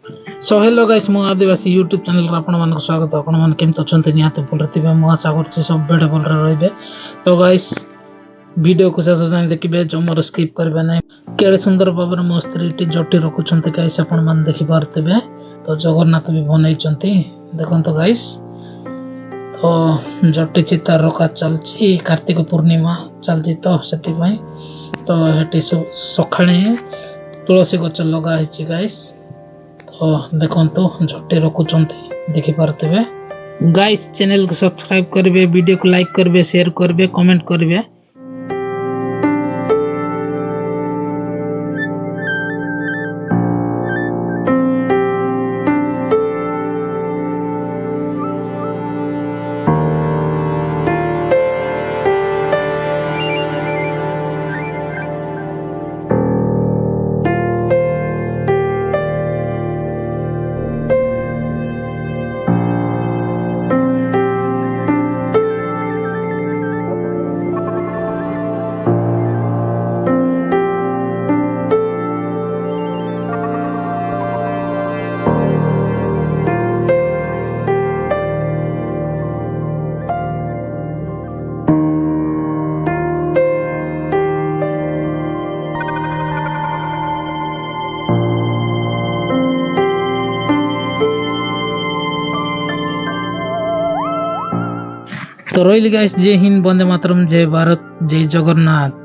So hello guys मु आदिवासी YouTube channel रे आपण मानक स्वागत। आपण मान केमत अछंती निहाते भल थिबे मु आशा करछि सब बेडे भल रहिबे। तो गाइस वीडियो को शेष जानि देखिबे जमर स्किप करबे नै। केले सुंदर बाबर मो स्त्री टी जटी रखुछंती गाइस आपण मान देखि पारथिबे। तो जगन्नाथ भी बनैछंती देखंतो गाइस। तो जटी चिता रखा चलछि कार्तिक पूर्णिमा चलछि तो सेति पई तो हेटी सखाळे तुलसी गछ लगा हिछि गाइस। तो देखंतो झट्टी रखुचंती देखि पारथिबे। गाइस चैनल को सब्सक्राइब करबे, वीडियो को लाइक करबे, शेयर करबे, कमेंट करबे। तो रही गाइस जय हिंद, वंदे मातरम, जय भारत, जय जगन्नाथ।